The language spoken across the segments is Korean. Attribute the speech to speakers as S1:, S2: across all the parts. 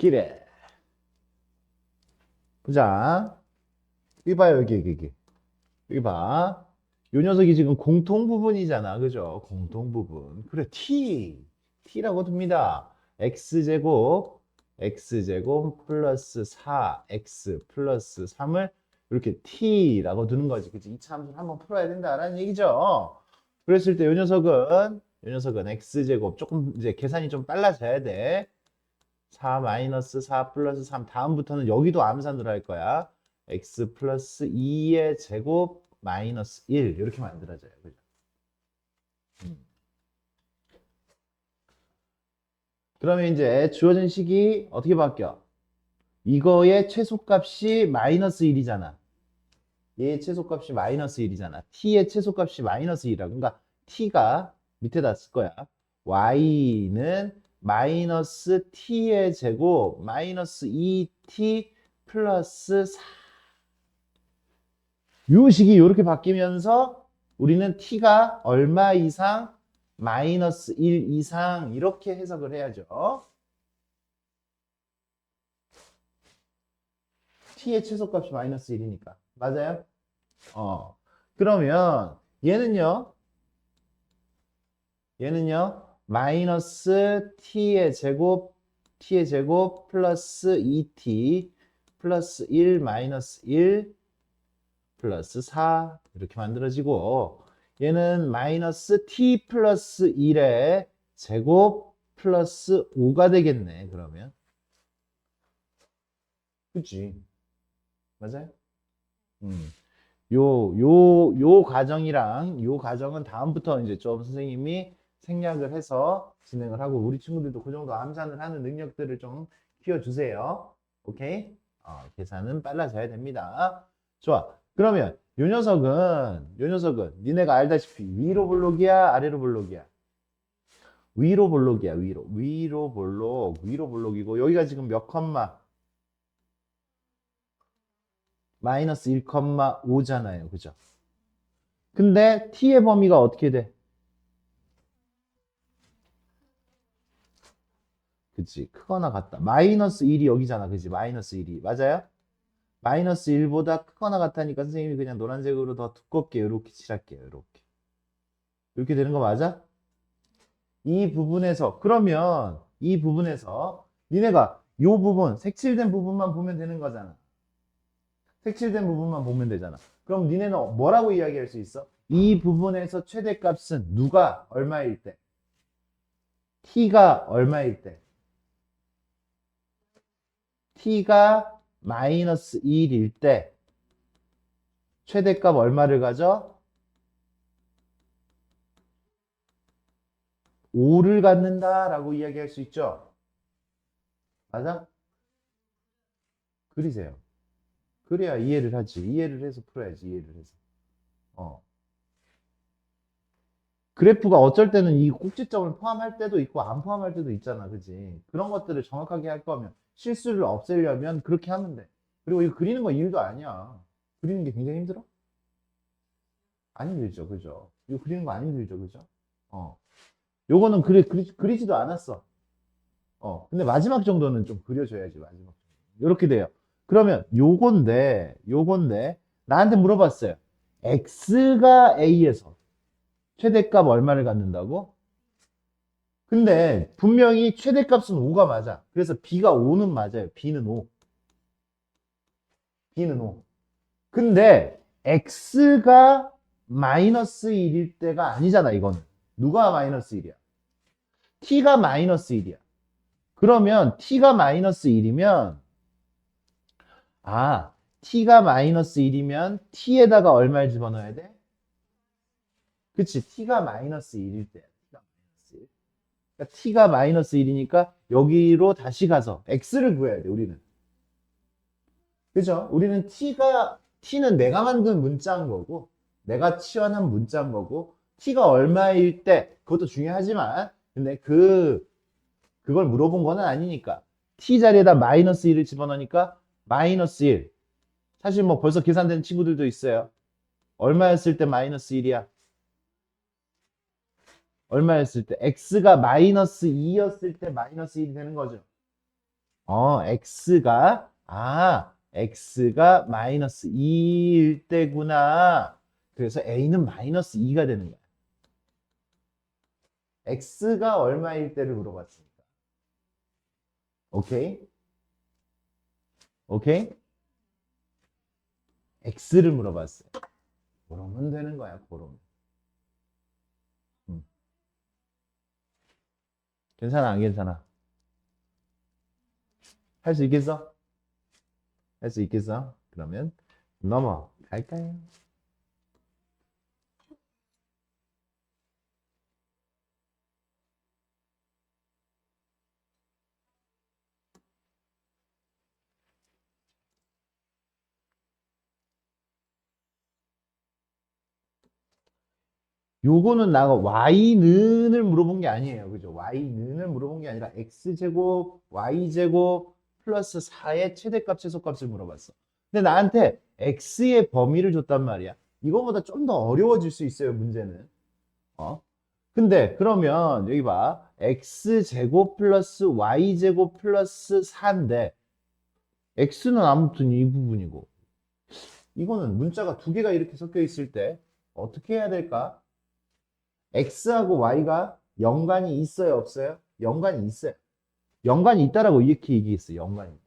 S1: 그래. 보자. 여기 봐요, 여기. 여기 봐. 요 녀석이 지금 공통 부분이잖아. 그죠? 공통 부분. 그래, T라고 둡니다. X제곱 플러스 4X 플러스 3을 이렇게 T라고 두는 거지. 그치? 이 참수를 한번 풀어야 된다라는 얘기죠. 그랬을 때 요 녀석은 X제곱 조금 이제 계산이 좀 빨라져야 돼. 4 마이너스 4 플러스 3 다음부터는 여기도 암산으로 할 거야. x 플러스 2의 제곱 마이너스 1 이렇게 만들어져요. 그죠? 음. 그러면 이제 주어진 식이 어떻게 바뀌어? 이거의 최소값이 마이너스 1이잖아. 얘의 최소값이 마이너스 1이잖아. t의 최소값이 마이너스 1이라. 그러니까 t가 밑에다 쓸 거야. y는 마이너스 t의 제곱 마이너스 2t 플러스 4. 요 식이 이렇게 바뀌면서 우리는 t가 얼마 이상 마이너스 1 이상 이렇게 해석을 해야죠. t의 최소값이 마이너스 1이니까. 맞아요? 그러면 얘는요 마이너스 t의 제곱 플러스 2t 플러스 1 마이너스 1 플러스 4 이렇게 만들어지고 얘는 마이너스 t 플러스 1의 제곱 플러스 5가 되겠네. 그러면 그치? 맞아요? 요 과정은 다음부터 이제 좀 선생님이 생략을 해서 진행을 하고 우리 친구들도 그 정도 암산을 하는 능력들을 좀 키워주세요. 오케이? 계산은 빨라져야 됩니다. 좋아. 그러면 요 녀석은 니네가 알다시피 위로 볼록이야, 아래로 볼록이야? 위로 볼록이야, 위로 볼록이고 여기가 지금 몇 컴마? 마이너스 1,5잖아요. 그죠? 근데 t의 범위가 어떻게 돼? 그치? 크거나 같다. 마이너스 1이 여기잖아. 그치? 마이너스 1이. 맞아요? 마이너스 1보다 크거나 같다니까 선생님이 그냥 노란색으로 더 두껍게 이렇게 칠할게요. 이렇게. 이렇게 되는 거 맞아? 그러면 이 부분에서 니네가 요 부분, 색칠된 부분만 보면 되는 거잖아. 색칠된 부분만 보면 되잖아. 그럼 니네는 뭐라고 이야기할 수 있어? 이 부분에서 최대값은 누가 얼마일 때? t가 얼마일 때? t가 마이너스 1일 때 최대값 얼마를 가져? 5를 갖는다라고 이야기할 수 있죠. 맞아? 그리세요. 그래야 이해를 하지. 이해를 해서 풀어야지. 이해를 해서. 어. 그래프가 어쩔 때는 이 꼭지점을 포함할 때도 있고 안 포함할 때도 있잖아. 그지? 그런 것들을 정확하게 할 거면 실수를 없애려면 그렇게 하면 돼. 그리고 이거 그리는 거 일도 아니야. 그리는 게 굉장히 힘들어? 안 힘들죠. 그죠? 이거 그리는 거 안 힘들죠. 그죠? 어. 요거는 그리지도 않았어. 근데 마지막 정도는 좀 그려줘야지, 마지막. 이렇게 돼요. 그러면 요건데, 나한테 물어봤어요. x가 a에서 최대값 얼마를 갖는다고? 근데 분명히 최대값은 5가 맞아. 그래서 b가 5는 맞아요. b는 5. b는 5. 근데 x가 마이너스 1일 때가 아니잖아, 이거는. 누가 마이너스 1이야? t가 마이너스 1이야. 그러면 t가 마이너스 1이면 t가 마이너스 1이면 t에다가 얼마를 집어넣어야 돼? 그치, t가 마이너스 1일 때야. t가 마이너스 1. 그러니까 t가 마이너스 1이니까 여기로 다시 가서 x를 구해야 돼, 우리는. 그죠? 우리는 t는 내가 만든 문자인 거고, 내가 치환한 문자인 거고, t가 얼마일 때, 그것도 중요하지만, 근데 그걸 물어본 거는 아니니까. t 자리에다 마이너스 1을 집어넣으니까 마이너스 1. 사실 뭐 벌써 계산된 친구들도 있어요. 얼마였을 때 마이너스 1이야? 얼마였을 때? x가 마이너스 2였을 때 마이너스 1이 되는 거죠. x가 마이너스 2일 때구나. 그래서 a는 마이너스 2가 되는 거야. x가 얼마일 때를 물어봤으니까. 오케이? 오케이? x를 물어봤어요. 그러면 되는 거야, 그러면. 음. 괜찮아, 안 괜찮아? 할 수 있겠어? 할 수 있겠어? 그러면 넘어갈까요? 요거는 나가 y는을 물어본 게 아니에요. 그죠? y는을 물어본 게 아니라 x제곱, y제곱 플러스 4의 최대값, 최소값을 물어봤어. 근데 나한테 x의 범위를 줬단 말이야. 이거보다 좀 더 어려워질 수 있어요, 문제는. 어? 근데 그러면 여기 봐. x제곱 플러스 y제곱 플러스 4인데 x는 아무튼 이 부분이고 이거는 문자가 두 개가 이렇게 섞여 있을 때 어떻게 해야 될까? x하고 y가 연관이 있어요, 없어요? 연관이 있어요. 연관이 있다라고 이렇게 얘기했어요. 연관이 있다.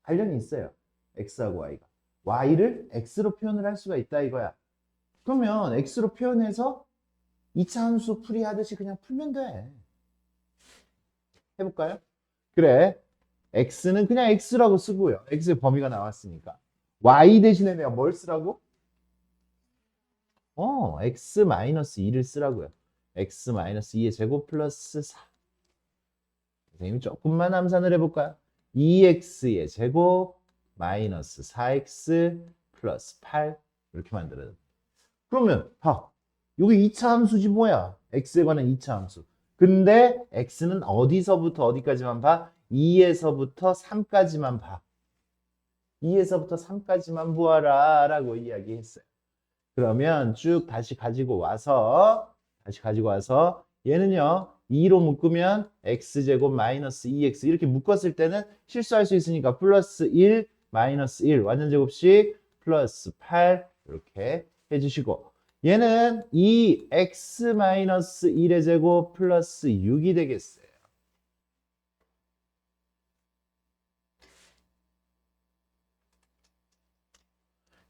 S1: 관련이 있어요. x하고 y가. y를 x로 표현을 할 수가 있다 이거야. 그러면 x로 표현해서 2차 함수 풀이하듯이 그냥 풀면 돼. 해볼까요? 그래. x는 그냥 x라고 쓰고요. x의 범위가 나왔으니까. y 대신에 내가 뭘 쓰라고? x-2를 쓰라고요. x-2의 제곱 플러스 4. 선생님이 조금만 암산을 해볼까요? 2x의 제곱 마이너스 4x 플러스 8 이렇게 만들어요. 그러면 여기 2차 함수지 뭐야? x에 관한 2차 함수. 근데 x는 어디서부터 어디까지만 봐? 2에서부터 3까지만 봐. 2에서부터 3까지만 보아라 라고 이야기했어요. 그러면 쭉 다시 가지고 와서 얘는요 2로 묶으면 x제곱 마이너스 2x 이렇게 묶었을 때는 실수할 수 있으니까 플러스 1 마이너스 1 완전제곱식 플러스 8 이렇게 해주시고 얘는 2x 마이너스 1의 제곱 플러스 6이 되겠어요.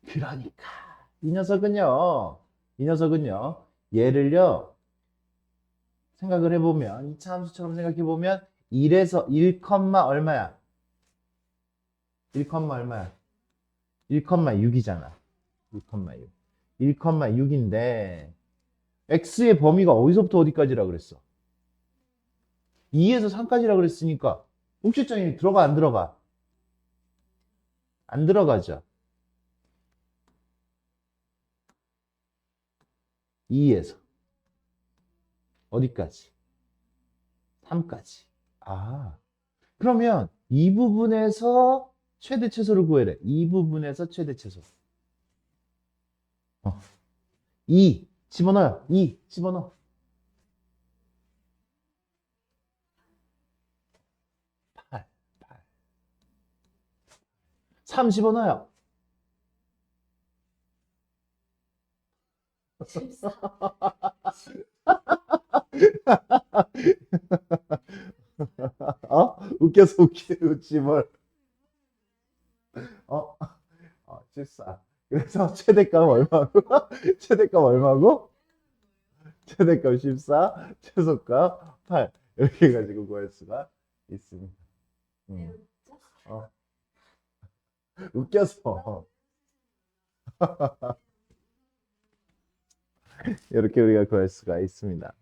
S1: 그러니까 이 녀석은요 얘를요 생각을 해보면 2차 함수처럼 생각해보면 1에서 1, 얼마야? 1, 얼마야? 1,6이잖아. 1,6. 1,6인데 x의 범위가 어디서부터 어디까지라 그랬어? 2에서 3까지라 그랬으니까 음식점이 들어가 안 들어가? 안 들어가죠. 2에서 어디까지? 3까지. 그러면 이 부분에서 최대 최소를 구해래. 이 부분에서 최대 최소. 2 집어넣어요. 2 집어넣어. 8, 3 집어넣어요. 웃지 뭘. 어? 14. 그래서 최대값 얼마고? 최대값 얼마고? 최대값 14, 최소값 8. 이렇게 해가지고 구할 수가 있습니다. 어, 웃겨서. 이렇게 우리가 구할 수가 있습니다.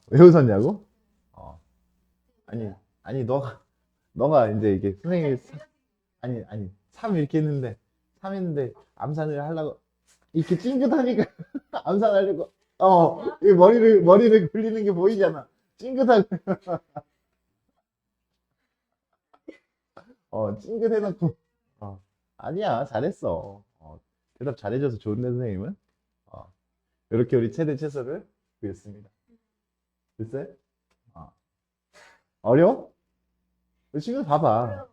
S1: 왜 웃었냐고? 어, 아니, 너가 이제 이게 선생님이, 아니, 3 이렇게 했는데, 3 했는데, 암산을 하려고, 이렇게 찡긋하니까, 암산하려고, 이 머리를 굴리는 게 보이잖아. 찡긋하고, 찡긋해놓고, 아니야, 잘했어. 대답 잘해줘서 좋은데, 선생님은? 어, 이렇게 우리 최대 최소를 구했습니다. 됐어요? 어려워? 친구 봐봐.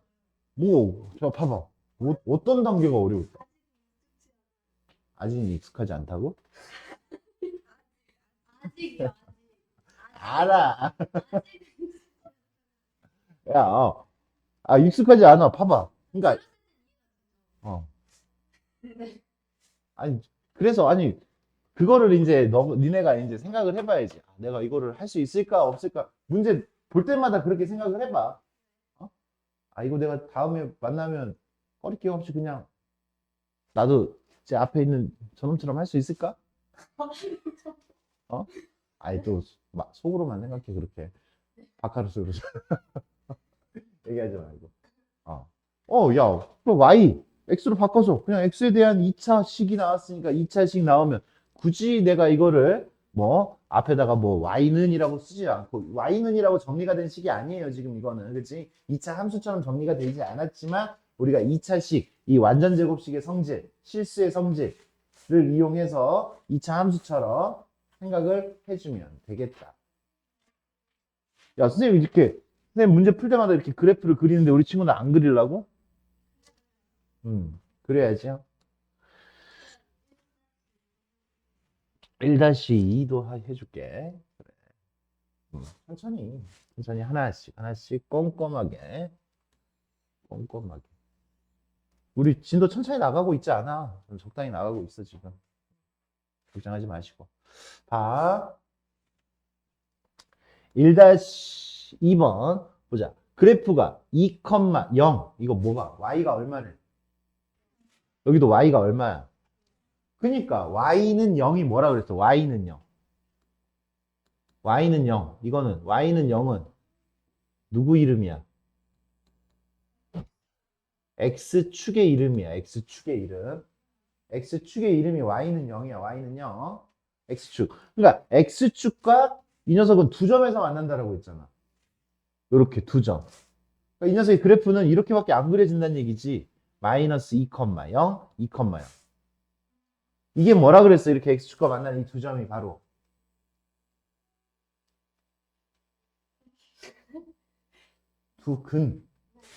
S1: 저 봐봐. 어떤 단계가 어려울까? 아직 익숙하지 않다고?
S2: 아직이요, 아직.
S1: 알아.
S2: 아직.
S1: 야, 익숙하지 않아. 봐봐. 그러니까, 어.
S2: 네.
S1: 아니, 그래서, 아니, 그거를 이제 니네가 이제 생각을 해봐야지. 내가 이거를 할 수 있을까, 없을까? 문제 볼 때마다 그렇게 생각을 해봐. 어? 이거 내가 다음에 만나면 꺼리낌 없이 그냥 나도 제 앞에 있는 저놈처럼 할 수 있을까? 어? 아니, 또, 속으로만 생각해, 그렇게. 바카로스로 얘기하지 말고. 야, 그럼 Y, X로 바꿔서 그냥 X에 대한 2차식이 나왔으니까 2차식 나오면 굳이 내가 이거를 뭐 앞에다가 뭐 Y는이라고 쓰지 않고 Y는이라고 정리가 된 식이 아니에요. 지금 이거는. 그렇지? 2차 함수처럼 정리가 되지 않았지만 우리가 2차식, 이 완전 제곱식의 성질, 실수의 성질을 이용해서 2차 함수처럼 생각을 해주면 되겠다. 야, 선생님 이렇게 선생님 문제 풀 때마다 이렇게 그래프를 그리는데 우리 친구는 안 그리려고? 그래야죠. 1-2도 해줄게. 그래. 천천히 하나씩 꼼꼼하게. 우리 진도 천천히 나가고 있지 않아? 좀 적당히 나가고 있어, 지금. 걱정하지 마시고. 봐. 1-2번 보자. 그래프가 2,0 이거 뭐가? y가 얼마래? 여기도 y가 얼마야? 그니까 y는 0이 뭐라 그랬어? y는 0. y는 0. 이거는 y는 0은 누구 이름이야? x축의 이름이야. x축의 이름. x축의 이름이 y는 0이야. y는 0. x축. 그러니까 x축과 이 녀석은 두 점에서 만난다라고 했잖아. 이렇게 두 점. 그러니까 이 녀석의 그래프는 이렇게밖에 안 그려진다는 얘기지. 마이너스 2,0, 2,0. 이게 뭐라 그랬어? 이렇게 x축과 만난 이 두 점이 바로 두 근.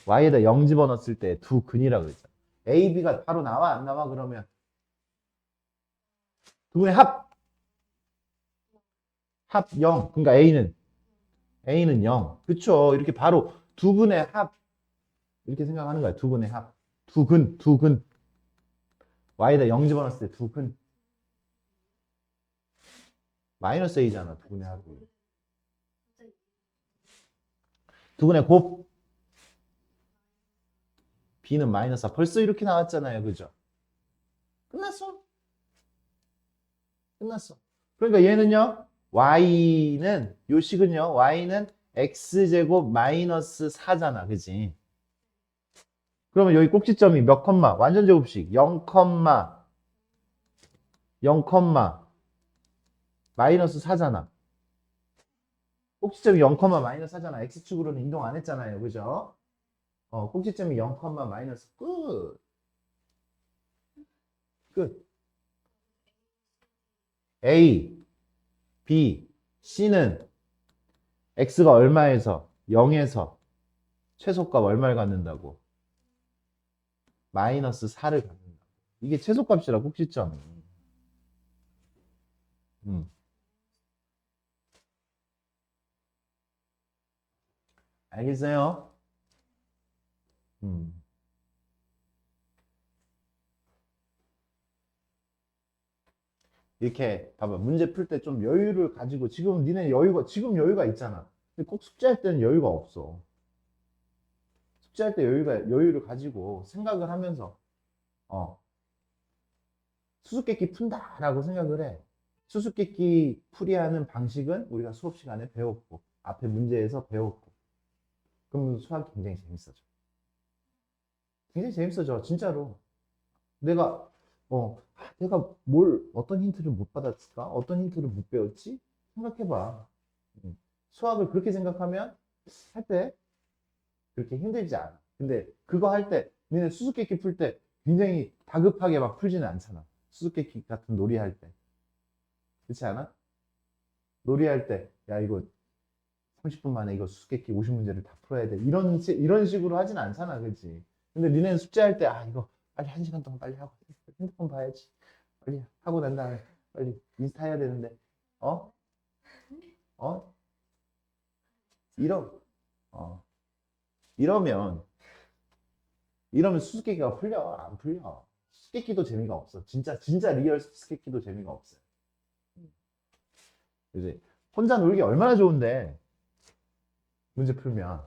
S1: y에다 0 집어넣었을 때 두 근이라고 그랬잖아. a, b가 바로 나와 안 나와? 그러면 두 분의 합 0. 그러니까 a는 0. 그쵸? 이렇게 바로 두 근의 합 이렇게 생각하는 거야. 두 근의 합. 두 근. y에다 0 집어넣었을 때 두 근. 마이너스 a잖아. 두 근의 합이. 두 근의 곱. b는 마이너스 4. 벌써 이렇게 나왔잖아요. 그죠? 끝났어. 그러니까 얘는요. 요 식은요. y는 x제곱 마이너스 4잖아. 그지? 그러면 여기 꼭지점이 몇 컴마? 완전 제곱식 0, 0, 마이너스 4잖아. 꼭지점이 0, 마이너스 4잖아. x축으로는 이동 안 했잖아요. 그죠? 꼭지점이 0, 마이너스 끝. A, B, C는 x가 얼마에서 0에서 최소값 얼마를 갖는다고? 마이너스 4를 갖는다고. 이게 최소값이라 꼭지점이. 음. 알겠어요? 음. 이렇게 봐봐. 문제 풀 때 좀 여유를 가지고 지금 니네 지금 여유가 있잖아. 근데 꼭 숙제할 때는 여유가 없어. 숙제할 때 여유를 가지고 생각을 하면서 어, 수수께끼 푼다라고 생각을 해. 수수께끼 풀이하는 방식은 우리가 수업 시간에 배웠고 앞에 문제에서 배웠고 그럼 수학이 굉장히 재밌어져. 굉장히 재밌어져. 진짜로. 내가 내가 어떤 힌트를 못 받았을까? 어떤 힌트를 못 배웠지? 생각해봐. 수학을 그렇게 생각하면 할 때 그렇게 힘들지 않아. 근데 그거 할 때, 니네 수수께끼 풀 때 굉장히 다급하게 막 풀지는 않잖아. 수수께끼 같은 놀이 할 때. 그렇지 않아? 놀이 할 때, 야, 이거 30분 만에 이거 수수께끼 50문제를 다 풀어야 돼. 이런 식으로 하진 않잖아, 그치? 근데 니네는 숙제할 때, 아, 이거 빨리 1시간 동안 빨리 하고, 핸드폰 봐야지. 빨리 하고 난 다음에 빨리 인스타 해야 되는데, 어? 어? 이러, 어. 이러면, 이러면 수수께끼가 풀려? 안 풀려. 수수께끼도 재미가 없어. 진짜 리얼 수수께끼도 재미가 없어요. 이제 혼자 놀기 얼마나 좋은데, 문제 풀면.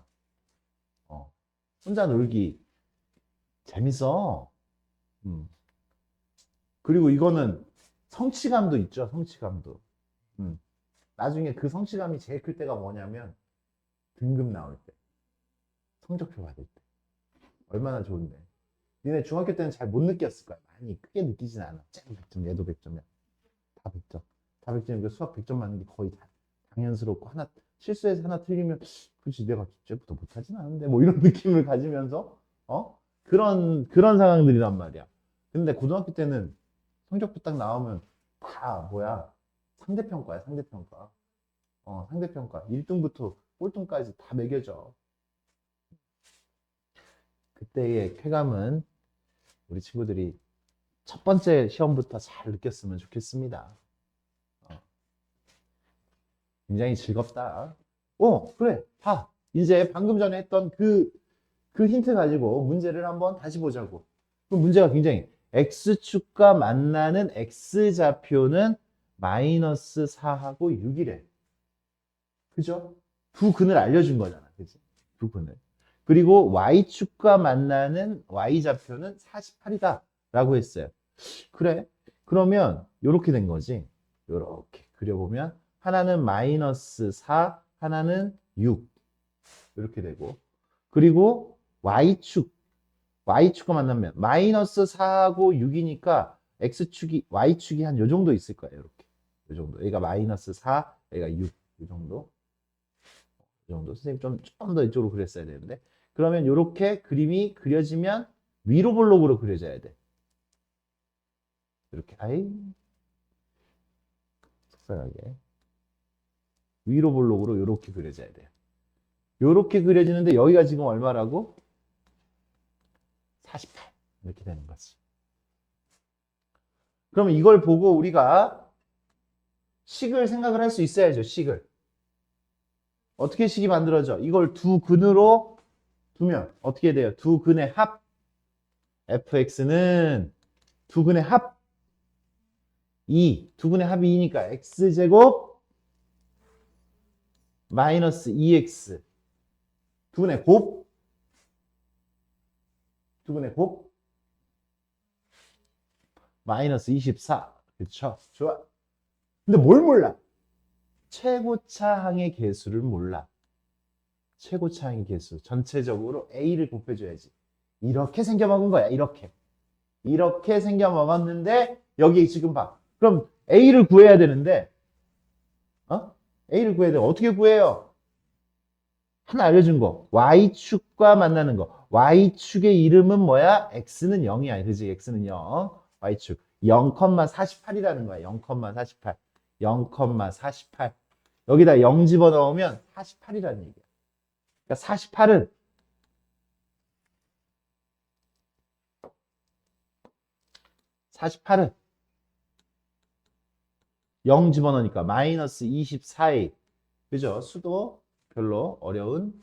S1: 혼자 놀기 재밌어. 음. 그리고 이거는 성취감도 있죠, 성취감도. 나중에 그 성취감이 제일 클 때가 뭐냐면, 등급 나올 때. 성적표 받을 때. 얼마나 좋은데. 니네 중학교 때는 잘 못 느꼈을 거야. 많이 크게 느끼진 않아. 쟤도 100점, 얘도 100점이야. 다 100점. 다 100점이니까 수학 100점 맞는 게 거의 다 당연스럽고, 하나, 실수해서 하나 틀리면, 그렇지, 내가 쟤부터 못하진 않은데, 뭐 이런 느낌을 가지면서, 그런 상황들이란 말이야. 근데 고등학교 때는 성적표 딱 나오면, 다, 뭐야, 상대평가야, 상대평가. 상대평가. 1등부터 꼴등까지 다 매겨져. 그때의 쾌감은 우리 친구들이 첫 번째 시험부터 잘 느꼈으면 좋겠습니다. 굉장히 즐겁다. 그래. 봐. 이제 방금 전에 했던 그 힌트 가지고 문제를 한번 다시 보자고. 그 문제가 굉장히 x축과 만나는 x좌표는 마이너스 4하고 6이래. 그죠? 두 근을 알려준 거잖아. 그지? 두 근을. 그리고 y축과 만나는 y좌표는 48이다. 라고 했어요. 그래. 그러면 이렇게 된 거지. 이렇게 그려보면 하나는 마이너스 4, 하나는 6. 이렇게 되고. 그리고 y축과 만나면 마이너스 4하고 6이니까 x축이, y축이 한 요 정도 있을 거예요. 이렇게. 요 정도. 여기가 마이너스 4, 여기가 6. 요 정도. 이 정도. 선생님 좀 더 이쪽으로 그렸어야 되는데. 그러면 이렇게 그림이 그려지면 위로 볼록으로 그려져야 돼. 이렇게. 아이. 속상하게. 위로 볼록으로 이렇게 그려져야 돼요. 이렇게 그려지는데 여기가 지금 얼마라고? 48. 이렇게 되는 거지. 그러면 이걸 보고 우리가 식을 생각을 할 수 있어야죠. 식을. 어떻게 식이 만들어져? 이걸 두 근으로 두면 어떻게 돼요? 두 근의 합. fx는 두 근의 합 2. 두 근의 합이 2니까 x제곱 마이너스 2x. 두 근의 곱. 두 근의 곱. 마이너스 24. 그렇죠? 좋아. 근데 뭘 몰라? 최고차항의 개수를 몰라. 최고차항의 개수. 전체적으로 A를 곱해줘야지. 이렇게 생겨먹은 거야. 이렇게. 이렇게 생겨먹었는데 여기 지금 봐. 그럼 A를 구해야 되는데 A를 구해야 돼. 어떻게 구해요? 하나 알려준 거. Y축과 만나는 거. Y축의 이름은 뭐야? X는 0이야. 그지? X는 0. Y축. 0,48이라는 거야. 0,48. 0,48. 여기다 0 집어넣으면 48이라는 얘기야. 그러니까 48은 0 집어넣으니까 마이너스 24에 그죠? 수도 별로 어려운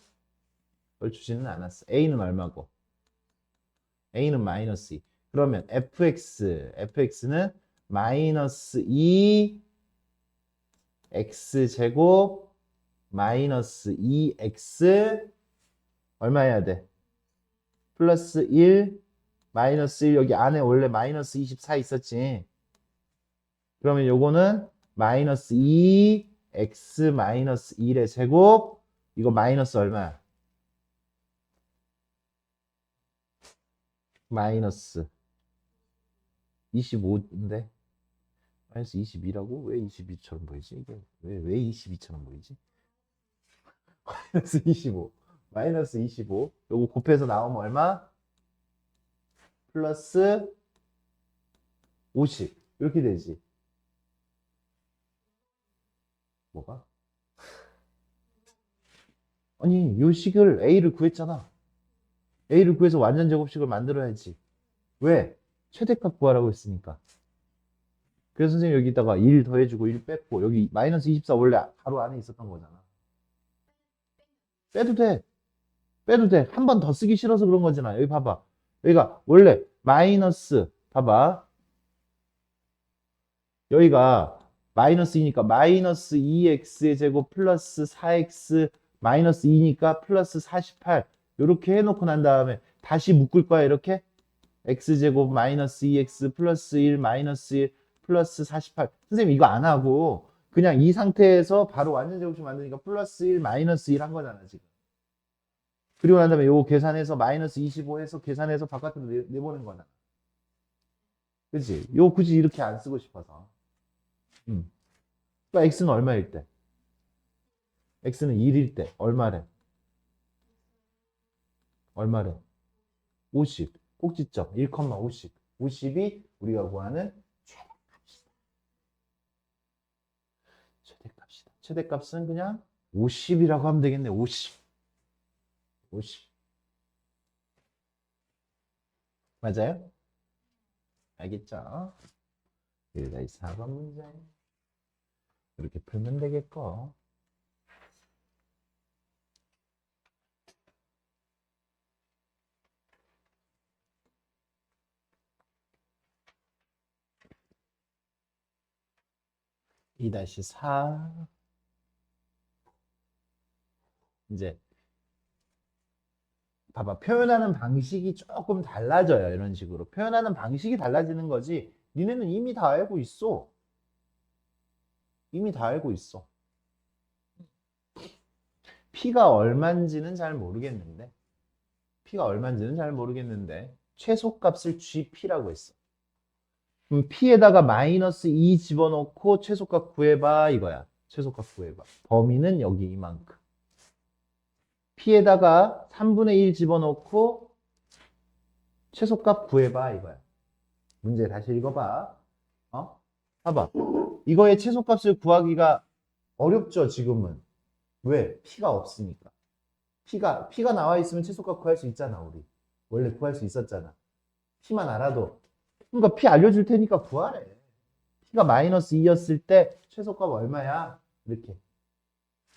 S1: 걸 주지는 않았어. A는 얼마고? A는 마이너스 2. 그러면 fx는 마이너스 2 x제곱 마이너스 2x 얼마 해야 돼? 플러스 1 마이너스 1 여기 안에 원래 마이너스 24 있었지. 그러면 요거는 마이너스 2 x 마이너스 1의 제곱 이거 마이너스 얼마야? 마이너스 25인데 마이너스 22라고? 왜 22처럼 보이지? 이게 왜 22처럼 보이지? 마이너스 25 마이너스 25 요거 곱해서 나오면 얼마? 플러스 50 이렇게 되지. 뭐가? 아니, 요 식을 A를 구했잖아. A를 구해서 완전 제곱식을 만들어야지. 왜? 최대값 구하라고 했으니까. 그래서 선생님 여기다가 1 더해주고 1 뺐고 여기 마이너스 24 원래 바로 안에 있었던 거잖아. 빼도 돼. 빼도 돼. 한 번 더 쓰기 싫어서 그런 거잖아. 여기 봐봐. 여기가 원래 마이너스 봐봐. 여기가 마이너스이니까 마이너스 2x의 제곱 플러스 4x 마이너스 2니까 플러스 48 이렇게 해놓고 난 다음에 다시 묶을 거야 이렇게 x제곱 마이너스 2x 플러스 1 마이너스 1 플러스 48 선생님 이거 안 하고 그냥 이 상태에서 바로 완전 제곱식 만드니까 플러스 1 마이너스 1 한 거잖아 지금. 그리고 난 다음에 요거 계산해서 마이너스 25 해서 계산해서 바깥으로 내보낸 거잖아. 그치? 요 굳이 이렇게 안 쓰고 싶어서. 그러니까 x는 얼마일 때? x는 1일 때 얼마래? 얼마래? 50. 꼭지점 1,50. 50이 우리가 구하는 최대값이다. 최대값이다. 최대값은 그냥 50이라고 하면 되겠네. 50. 50. 맞아요? 알겠죠? 여기가 이 4번 문제. 이렇게 풀면 되겠고. 이 다시 4 이제 봐봐 표현하는 방식이 조금 달라져요. 이런 식으로 표현하는 방식이 달라지는 거지 니네는 이미 다 알고 있어. 이미 다 알고 있어. P가 얼마인지는 잘 모르겠는데 P가 얼마인지는 잘 모르겠는데 최소값을 GP라고 했어. 그럼 P에다가 마이너스 2 집어넣고 최소값 구해봐 이거야. 최소값 구해봐. 범위는 여기 이만큼. P에다가 3분의 1 집어넣고 최소값 구해봐 이거야. 문제 다시 읽어봐. 봐봐. 이거의 최소값을 구하기가 어렵죠 지금은. 왜? P가 없으니까. P가 나와 있으면 최소값 구할 수 있잖아 우리. 원래 구할 수 있었잖아. P만 알아도. 그러니까 P 알려줄 테니까 구하래. P가 마이너스 2였을 때 최소값 얼마야? 이렇게.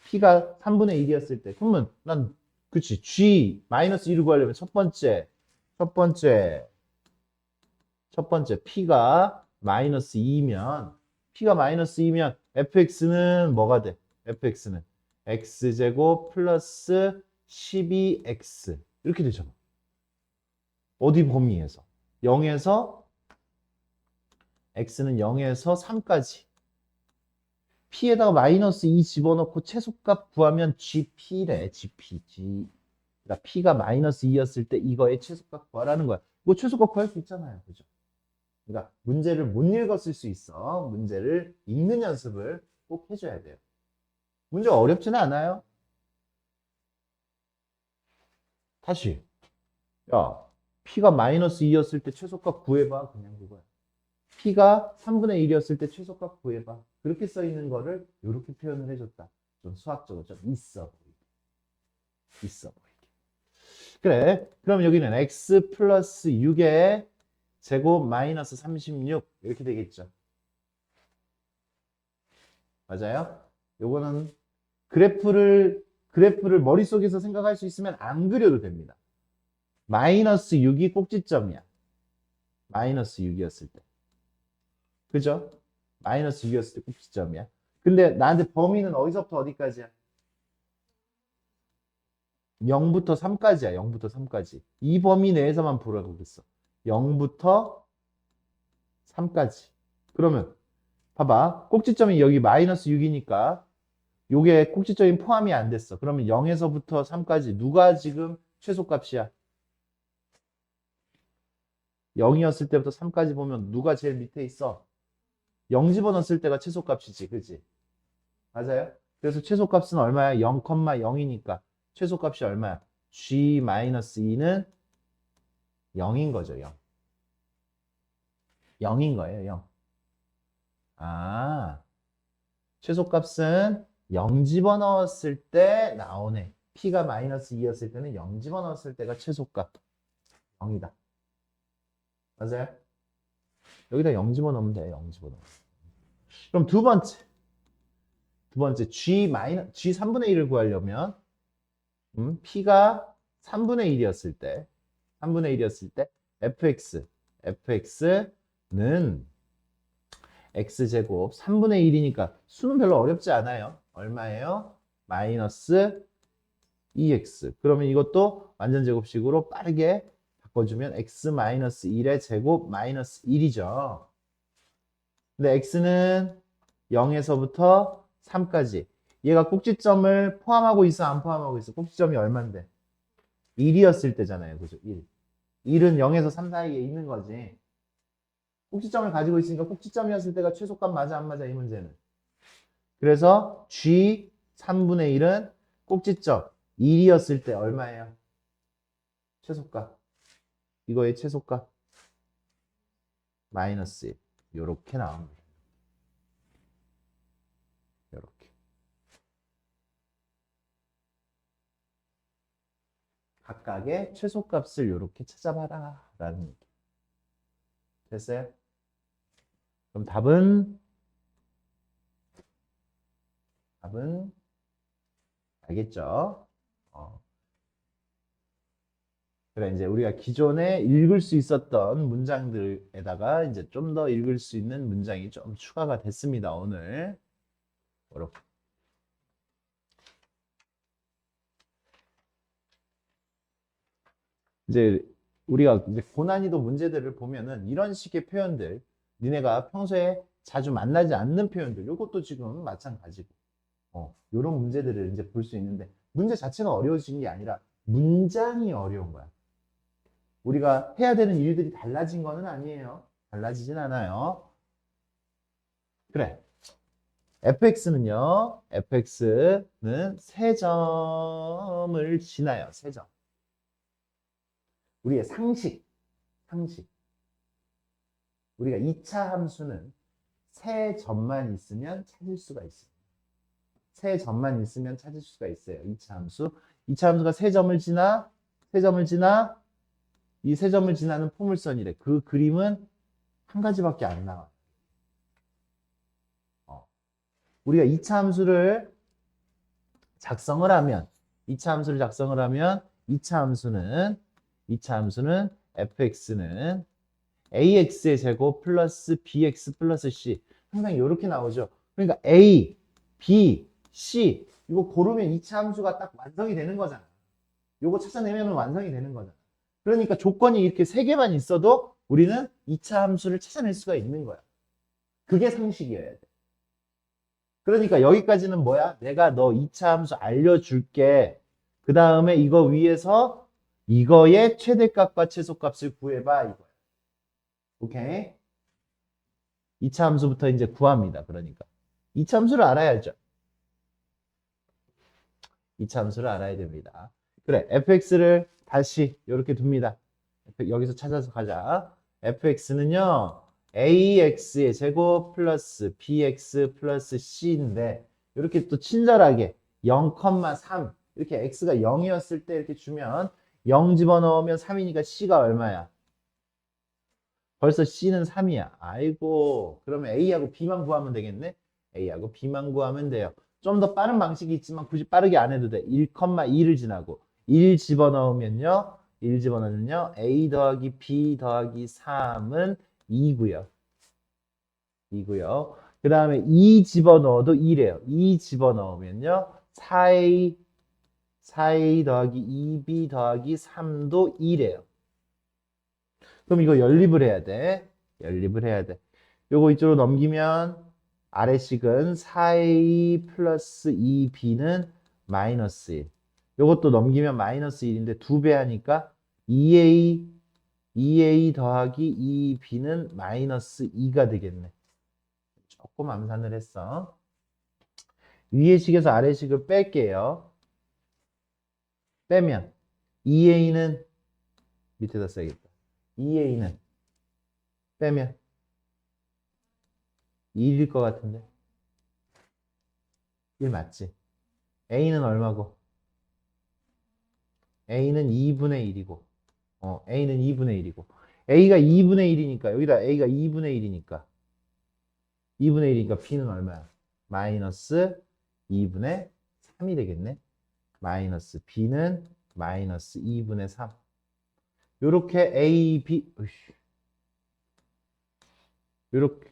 S1: P가 3분의 1이었을 때. 그러면 난 그치 G 마이너스 1을 구하려면 첫 번째 P가 마이너스 2면 P가 마이너스 2면 fx는 뭐가 돼? fx는 x제곱 플러스 12x 이렇게 되잖아. 어디 범위에서? 0에서 x는 0에서 3까지 P에다가 마이너스 2 집어넣고 최소값 구하면 GP래. G. 그러니까 P가 마이너스 2였을 때 이거의 최소값 구하라는 거야. 뭐 최소값 구할 수 있잖아요. 그죠? 그러니까 문제를 못 읽었을 수 있어. 문제를 읽는 연습을 꼭 해줘야 돼요. 문제 어렵지는 않아요. 다시. 야, P가 마이너스 2였을 때 최소값 구해봐. 그냥 그거야. P가 3분의 1이었을 때 최소값 구해봐. 그렇게 써 있는 거를 이렇게 표현을 해줬다. 좀 수학적으로 좀 있어 보이게. 있어 보이게. 그래. 그럼 여기는 x 플러스 6의 제곱 마이너스 36 이렇게 되겠죠. 맞아요? 요거는 그래프를 머릿속에서 생각할 수 있으면 안 그려도 됩니다. 마이너스 6이 꼭지점이야. 마이너스 6이었을 때. 그죠? 마이너스 6이었을 때 꼭지점이야. 근데 나한테 범위는 어디서부터 어디까지야? 0부터 3까지야. 0부터 3까지. 이 범위 내에서만 보라고 그랬어. 0부터 3까지. 그러면 봐봐. 꼭지점이 여기 마이너스 6이니까 요게 꼭지점이 포함이 안 됐어. 그러면 0에서부터 3까지 누가 지금 최소값이야? 0이었을 때부터 3까지 보면 누가 제일 밑에 있어? 0 집어넣었을 때가 최소값이지. 그지? 맞아요? 그래서 최소값은 얼마야? 0,0이니까 최소값이 얼마야? G-2는 0인 거죠. 0. 0인 거예요. 0. 아, 최소값은 0 집어넣었을 때 나오네. P가 마이너스 2였을 때는 0 집어넣었을 때가 최소값 0이다. 맞아요? 여기다 0 집어넣으면 돼. 0 집어넣으면. 그럼 두 번째 G 3분의 1을 구하려면 P가 3분의 1이었을 때 fx는 x제곱 3분의 1이니까 수는 별로 어렵지 않아요. 얼마예요? 마이너스 2x. 그러면 이것도 완전 제곱식으로 빠르게 바꿔주면 x 마이너스 1의 제곱 마이너스 1이죠. 근데 x는 0에서부터 3까지. 얘가 꼭지점을 포함하고 있어, 안 포함하고 있어? 꼭지점이 얼만데? 1이었을 때잖아요. 그죠? 1. 1은 0에서 3 사이에 있는 거지. 꼭지점을 가지고 있으니까 꼭지점이었을 때가 최소값 맞아, 안 맞아? 이 문제는. 그래서 G 3분의 1은 꼭지점 1이었을 때 얼마예요? 최소값. 이거의 최소값. 마이너스 1. 요렇게 나옵니다. 요렇게. 각각의 최소값을 요렇게 찾아봐라. 라는 얘기. 됐어요? 그럼 답은 알겠죠? 그래, 이제 우리가 기존에 읽을 수 있었던 문장들에다가 이제 좀 더 읽을 수 있는 문장이 좀 추가가 됐습니다, 오늘. 이렇게. 이제 우리가 이제 고난이도 문제들을 보면은 이런 식의 표현들, 니네가 평소에 자주 만나지 않는 표현들, 이것도 지금 마찬가지고, 이런 문제들을 이제 볼 수 있는데, 문제 자체가 어려워진 게 아니라 문장이 어려운 거야. 우리가 해야 되는 일들이 달라진 거는 아니에요. 달라지진 않아요. 그래. fx는 세 점을 지나요. 세 점. 우리의 상식. 우리가 2차 함수는 세 점만 있으면 찾을 수가 있어요. 세 점만 있으면 찾을 수가 있어요. 2차 함수. 2차 함수가 세 점을 지나, 이 세 점을 지나는 포물선이래. 그 그림은 한 가지밖에 안 나와. 우리가 2차 함수를 작성을 하면 2차 함수는 fx는 ax의 제곱 플러스 bx 플러스 c. 항상 이렇게 나오죠. 그러니까 a, b, c 이거 고르면 2차 함수가 딱 완성이 되는 거잖아. 요거 찾아내면 완성이 되는 거잖아. 그러니까 조건이 이렇게 세 개만 있어도 우리는 2차 함수를 찾아낼 수가 있는 거야. 그게 상식이어야 돼. 그러니까 여기까지는 뭐야? 내가 너 2차 함수 알려줄게. 그 다음에 이거 위에서 이거의 최대값과 최소값을 구해봐. 이거야. 오케이? 2차 함수부터 이제 구합니다. 그러니까 2차 함수를 알아야죠. 2차 함수를 알아야 됩니다. 그래, fx를 다시 이렇게 둡니다. 여기서 찾아서 가자. fx는요. ax의 제곱 플러스 bx 플러스 c인데 이렇게 또 친절하게 0,3 이렇게 x가 0이었을 때 이렇게 주면 0 집어넣으면 3이니까 c가 얼마야? 벌써 c는 3이야. 아이고, 그러면 a하고 b만 구하면 되겠네? a하고 b만 구하면 돼요. 좀 더 빠른 방식이 있지만 굳이 빠르게 안 해도 돼. 1,2를 지나고 1 집어넣으면요. a 더하기 b 더하기 3은 2고요. 그 다음에 2 집어넣어도 2래요. 2 집어넣으면요. 4a 더하기 2b 더하기 3도 2래요. 그럼 이거 연립을 해야 돼. 요거 이쪽으로 넘기면 아래식은 4a 플러스 2b는 마이너스 1. 요것도 넘기면 마이너스 1인데 2배 하니까 2a 더하기 2b는 마이너스 2가 되겠네. 조금 암산을 했어. 위의 식에서 아래 식을 뺄게요. 빼면 2a는 밑에다 써야겠다. 2a는 빼면 1일 것 같은데 1 맞지? a는 얼마고? A는 2분의 1이고, A는 2분의 1이고, A가 2분의 1이니까, 여기다 A가 2분의 1이니까, 2분의 1이니까 B는 얼마야? 마이너스 2분의 3이 되겠네. 마이너스 B는 마이너스 2분의 3. 요렇게 A, B, 요렇게,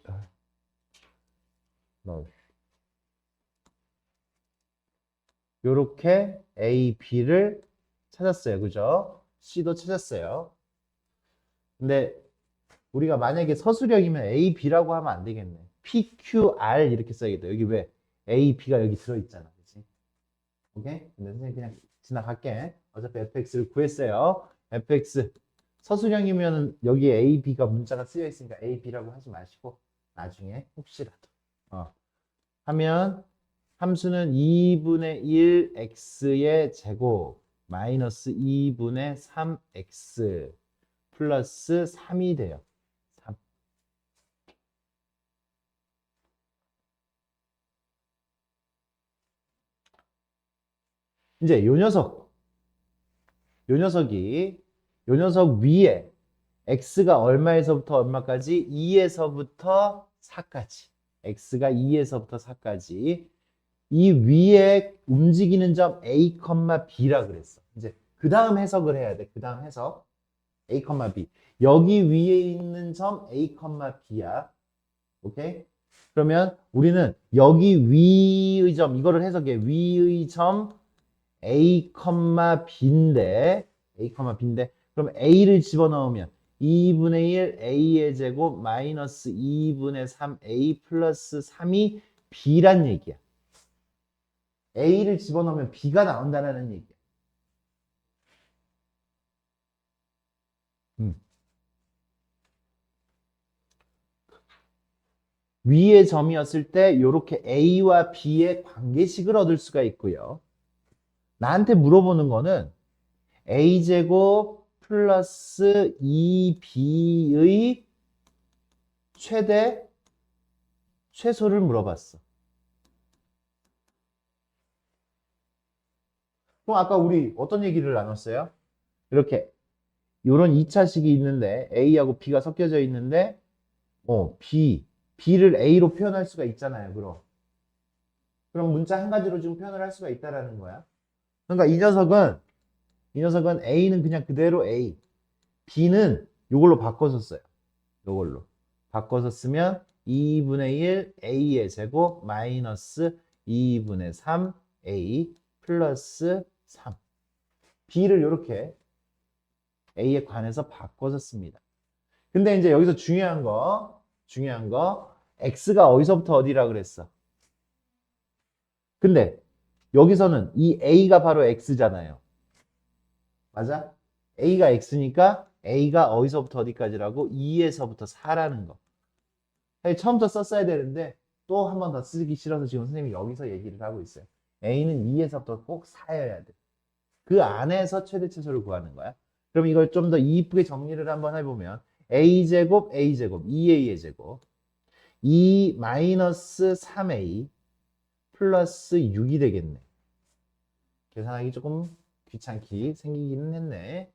S1: 요렇게 A, B를 찾았어요. 그죠? C도 찾았어요. 근데 우리가 만약에 서술형이면 A, B라고 하면 안 되겠네. P, Q, R 이렇게 써야겠다. 여기 왜? A, B가 여기 들어있잖아. 그치? 오케이? 근데 선생님 그냥 지나갈게. 어차피 fx를 구했어요. fx. 서술형이면 여기에 A, B가 문자가 쓰여 있으니까 A, B라고 하지 마시고 나중에 혹시라도 하면 함수는 2분의 1 x의 제곱 마이너스 2분의 3x 플러스 3이 돼요. 3. 이제 요 녀석 위에 x가 얼마에서부터 얼마까지? 2에서부터 4까지. x가 2에서부터 4까지. 이 위에 움직이는 점 a, b라 그랬어. 이제 그 다음 해석을 해야 돼. 그 다음 해석. a, b. 여기 위에 있는 점 a, b야. 오케이? 그러면 우리는 여기 위의 점, 이거를 해석해. 위의 점 a, b인데, 그럼 a를 집어넣으면 2분의 1 a의 제곱 마이너스 2분의 3 a 플러스 3이 b란 얘기야. a를 집어넣으면 b가 나온다는 얘기야. 위의 점이었을 때 이렇게 a와 b의 관계식을 얻을 수가 있고요. 나한테 물어보는 거는 a제곱 플러스 2b의 최소를 물어봤어. 그럼 아까 우리 어떤 얘기를 나눴어요? 이렇게 이런 2차식이 있는데 a하고 b가 섞여져 있는데 b를 a로 표현할 수가 있잖아요. 그럼 문자 한 가지로 지금 표현을 할 수가 있다라는 거야. 그러니까 이 녀석은 a는 그냥 그대로 a, b는 이걸로 바꿔서 써요. 이걸로 바꿔서 쓰면 2분의 1 a의 제곱 마이너스 2분의 3 a 플러스 3. b를 이렇게 a에 관해서 바꿔서 씁니다. 근데 이제 여기서 중요한 거 x가 어디서부터 어디라 그랬어? 근데 여기서는 이 a가 바로 x잖아요. 맞아? a가 x니까 a가 어디서부터 어디까지라고? 2에서부터 4라는 거. 사실 처음부터 썼어야 되는데 또 한 번 더 쓰기 싫어서 지금 선생님이 여기서 얘기를 하고 있어요. a는 2에서부터 꼭 4여야 돼. 그 안에서 최대 최소를 구하는 거야. 그럼 이걸 좀 더 이쁘게 정리를 한번 해보면 a제곱 2a의 제곱 2 마이너스 3a 플러스 6이 되겠네. 계산하기 조금 귀찮게 생기기는 했네.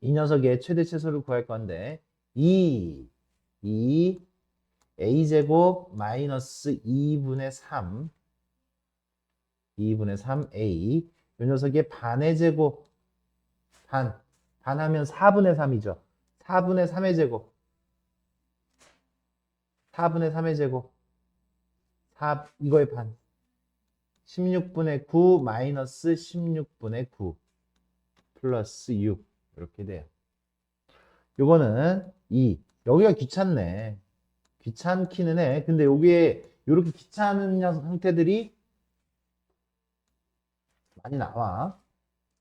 S1: 이 녀석의 최대 최소를 구할 건데 2 a제곱 마이너스 2분의 3a 이 녀석의 반의 제곱 반하면 4분의 3이죠. 4분의 3의 제곱 4이거의 반 16분의 9 마이너스 16분의 9 플러스 6 이렇게 돼요. 요거는 2. 여기가 귀찮네. 귀찮기는 해. 근데 여기에 이렇게 귀찮은 형태들이 많이 나와.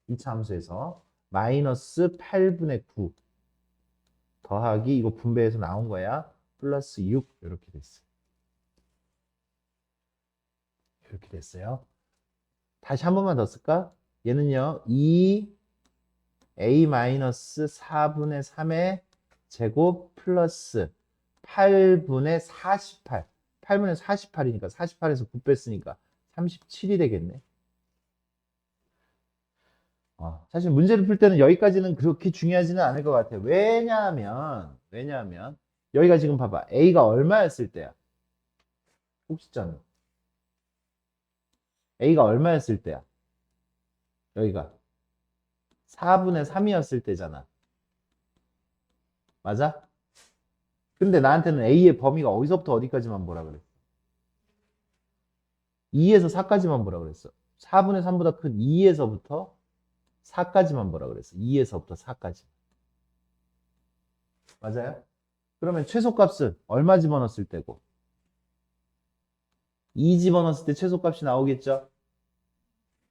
S1: 2차 함수에서 마이너스 8분의 9 더하기 이거 분배해서 나온 거야. 플러스 6 이렇게 됐어. 이렇게 됐어요. 다시 한 번만 더 쓸까? 얘는요. 2a 마이너스 4분의 3의 제곱 플러스 8분의 48. 8분의 48이니까 48에서 9 뺐으니까 37이 되겠네. 사실 문제를 풀 때는 여기까지는 그렇게 중요하지는 않을 것 같아요. 왜냐하면 여기가 지금 봐봐. A가 얼마였을 때야? 꼭지점. A가 얼마였을 때야? 여기가 4분의 3이었을 때잖아. 맞아? 근데 나한테는 A의 범위가 어디서부터 어디까지만 보라 그랬어? 2에서 4까지만 보라 그랬어. 4분의 3보다 큰 2에서부터 4까지만 보라 그랬어. 2에서부터 4까지. 맞아요? 그러면 최소값은 얼마 집어넣었을 때고? 2 집어넣었을 때 최소값이 나오겠죠?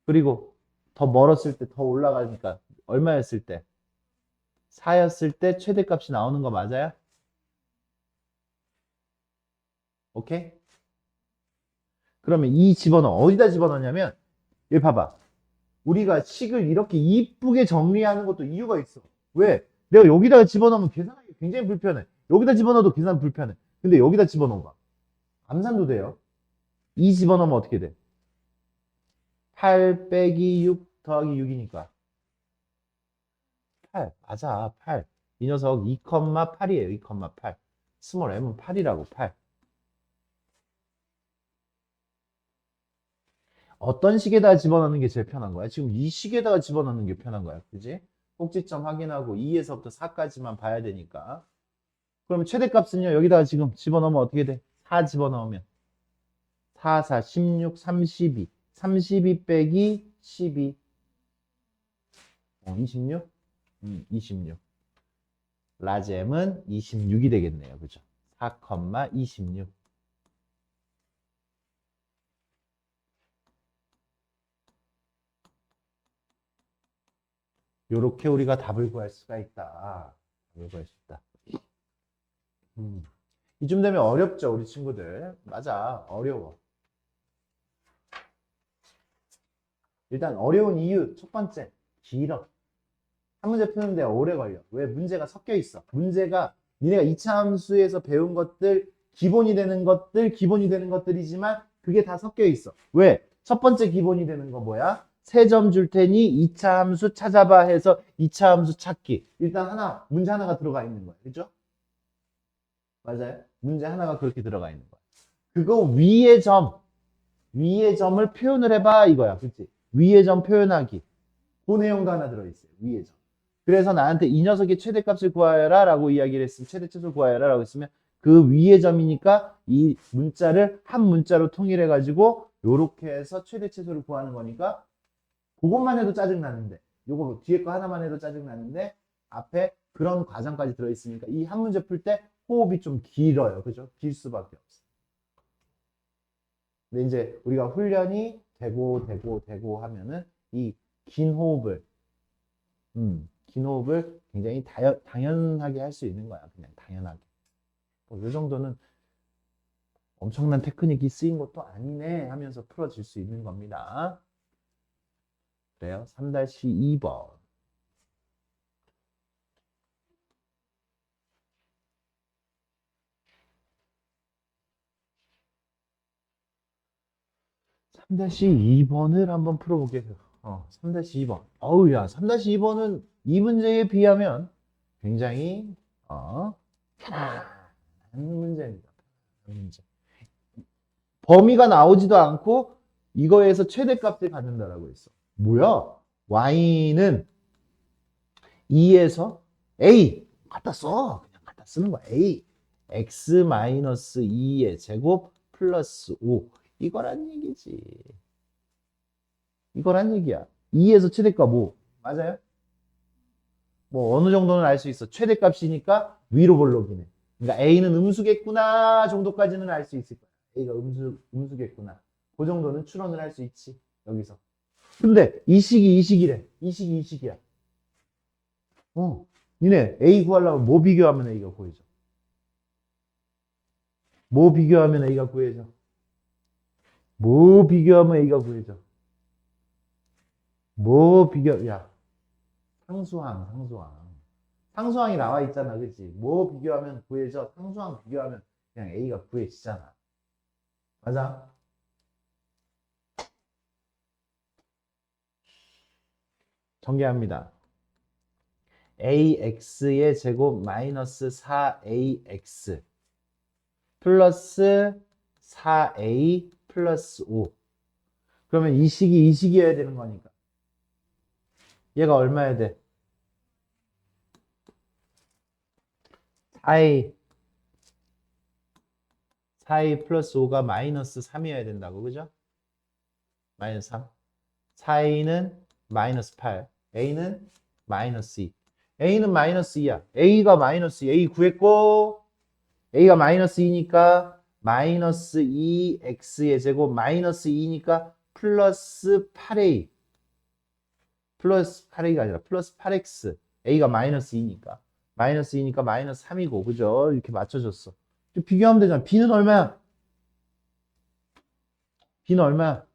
S1: 그리고 더 멀었을 때 더 올라가니까 얼마였을 때? 4였을 때 최대값이 나오는 거 맞아요? 오케이? 그러면 이 집어넣어. 어디다 집어넣냐면 여기 봐봐. 우리가 식을 이렇게 이쁘게 정리하는 것도 이유가 있어. 왜? 내가 여기다가 집어넣으면 계산하기 굉장히 불편해. 여기다 집어넣어도 계산 불편해. 근데 여기다 집어넣어봐. 암산도 돼요. 2 집어넣으면 어떻게 돼? 8 빼기 6 더하기 6이니까 8. 맞아. 8. 이 녀석 2,8이에요. 2,8. 스몰 m은 8이라고. 8. 어떤 식에다가 집어넣는 게 제일 편한 거야? 지금 이 식에다가 집어넣는 게 편한 거야. 그지? 꼭지점 확인하고 2에서부터 4까지만 봐야 되니까. 그러면 최대값은요. 여기다가 지금 집어넣으면 어떻게 돼? 4 집어넣으면 4, 4, 16, 32. 32 빼기 12. 26? 26. 라잼은 26이 되겠네요. 그죠? 4, 26. 요렇게 우리가 답을 구할 수가 있다. 답을 구할 수 있다. 이쯤 되면 어렵죠, 우리 친구들. 맞아, 어려워. 일단 어려운 이유 첫 번째, 길어. 한 문제 푸는데 오래 걸려. 왜? 문제가 섞여 있어. 문제가 니네가 2차 함수에서 배운 것들, 기본이 되는 것들이지만 그게 다 섞여 있어. 왜? 첫 번째 기본이 되는 거 뭐야? 세 점 줄 테니 2차 함수 찾아봐 해서 2차 함수 찾기. 일단 문제 하나가 들어가 있는 거야. 그죠? 맞아요? 문제 하나가 그렇게 들어가 있는 거야. 그거 위의 점을 표현을 해봐 이거야. 그치? 위의 점 표현하기. 그 내용도 하나 들어있어요. 위의 점. 그래서 나한테 이 녀석의 최대값을 구하여라 라고 이야기를 했으면 최대값을 구하여라 라고 했으면 그 위의 점이니까 이 문자를 한 문자로 통일해 가지고 요렇게 해서 최대 최소를 구하는 거니까 그것만 해도 짜증나는데 요거 뒤에 거 하나만 해도 짜증나는데 앞에 그런 과정까지 들어있으니까 이 한 문제 풀 때 호흡이 좀 길어요. 그죠? 길 수밖에 없어. 근데 이제 우리가 훈련이 되고 하면은 이 긴 호흡을 긴 호흡을 굉장히 당연하게 할 수 있는 거야. 그냥 당연하게. 이 정도는 엄청난 테크닉이 쓰인 것도 아니네 하면서 풀어질 수 있는 겁니다. 그래요. 3-2번. (3-2번을) 한번 풀어보게요. 3-2번. 어우, 야, 3-2번은 이 문제에 비하면 굉장히, 편안한 문제입니다. 문제. 범위가 나오지도 않고 이거에서 최대값을 갖는다라고 했어. 뭐야? y는 2에서 a 갖다 써. 그냥 갖다 쓰는 거야. a x-2의 제곱 플러스 5 이거란 얘기지. 이거란 얘기야. 2에서 최대값 5 맞아요? 뭐 어느 정도는 알 수 있어. 최대값이니까 위로 볼록이네. 그러니까 a는 음수겠구나 정도까지는 알 수 있을 거야. a가 음수겠구나. 그 정도는 추론을 할 수 있지. 여기서. 근데 이 식이래. 이 식이야. 니네 A 구하려면 뭐 비교하면 A가 구해져? 뭐 비교하면 A가 구해져? 뭐 비교하면 A가 구해져? 야, 상수항. 상수항이 나와 있잖아, 그치? 뭐 비교하면 구해져? 상수항 비교하면 그냥 A가 구해지잖아. 맞아? 전개합니다. ax의 제곱 마이너스 4ax 플러스 4a 플러스 5. 그러면 이 식이어야 되는 거니까. 얘가 얼마여야 돼? 4a 플러스 5가 마이너스 3이어야 된다고, 그죠? 마이너스 3. 4a는 마이너스 8, a는 마이너스 2. a는 마이너스 2야. a가 마이너스 2, a 구했고, a가 마이너스 2니까 마이너스 2x의 제곱 마이너스 2니까 플러스 8a. 플러스 8a가 아니라 플러스 8x. a가 마이너스 2니까. 마이너스 2니까 마이너스 3이고, 그죠? 이렇게 맞춰줬어. 비교하면 되잖아. b는 얼마야? b는 얼마야?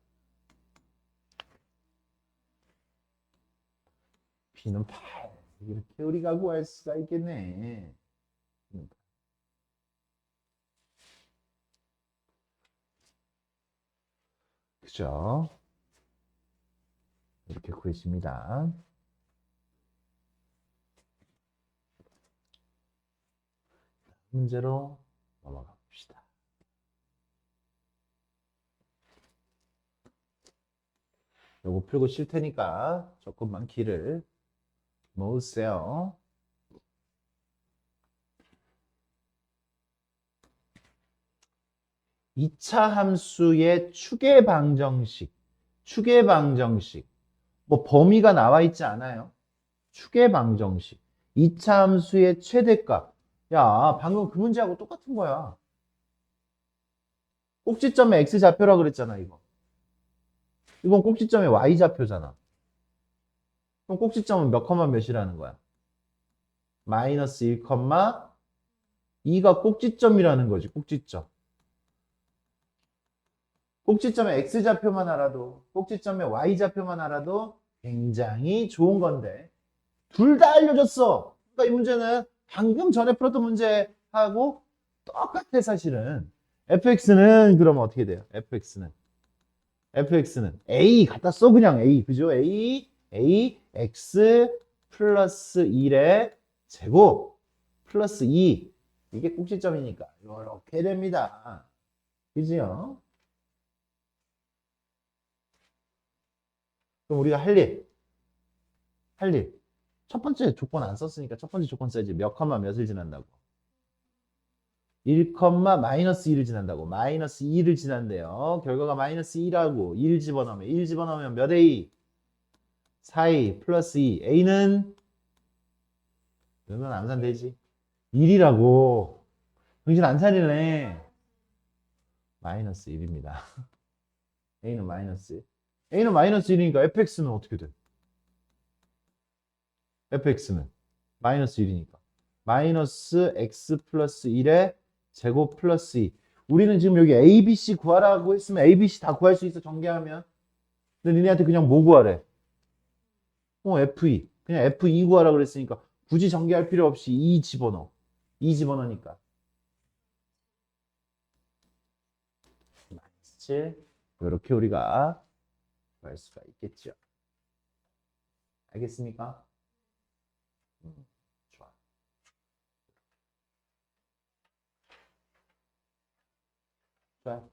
S1: b는 8. 이렇게 우리가 구할 수가 있겠네. 그죠? 이렇게 구해집니다. 문제로 넘어가 봅시다. 요거 풀고 쉴 테니까 조금만 길을 모으세요. 이 차 함수의 추계 방정식. 뭐 범위가 나와 있지 않아요. 추계 방정식. 2차 함수의 최대값. 야, 방금 그 문제하고 똑같은 거야. 꼭지점의 x좌표라 그랬잖아, 이거. 이건 꼭지점의 y좌표잖아. 그럼 꼭지점은 몇 컴마 몇이라는 거야? 마이너스 1, 2가 꼭지점이라는 거지, 꼭지점. 꼭지점의 x좌표만 알아도, 꼭지점의 y좌표만 알아도 굉장히 좋은 건데 둘 다 알려줬어. 그러니까 이 문제는 방금 전에 풀었던 문제하고 똑같아, 사실은. fx는 그럼 어떻게 돼요? fx는 a 갖다 써, 그냥 a, 그죠? a x 플러스 1의 제곱 플러스 2. 이게 꼭지점이니까 이렇게 됩니다. 그지요? 그럼 우리가 할 일. 첫 번째 조건 안 썼으니까 첫 번째 조건 써야지. 몇 컴마 몇을 지난다고? 1, 마이너스 2를 지난다고. 마이너스 2를 지난대요. 결과가 마이너스 2라고. 1 집어넣으면 몇 a? 4a 플러스 2. a는 그러면 암산되지. 1이라고. 정신 안 차리네. 마이너스 1입니다. a는 마이너스 1. a는 마이너스 1이니까 fx는 어떻게 돼? fx는 마이너스 1이니까 마이너스 x 플러스 1의 제곱 플러스 2. 우리는 지금 여기 a, b, c 구하라고 했으면 a, b, c 다 구할 수 있어, 전개하면. 근데 니네한테 그냥 뭐 구하래? f2. 그냥 f2 구하라 그랬으니까 굳이 전개할 필요 없이 2 집어넣어. 2 집어넣으니까 마이너스 7. 이렇게 우리가 구할 수가 있겠죠. 알겠습니까? 좋아. 좋아.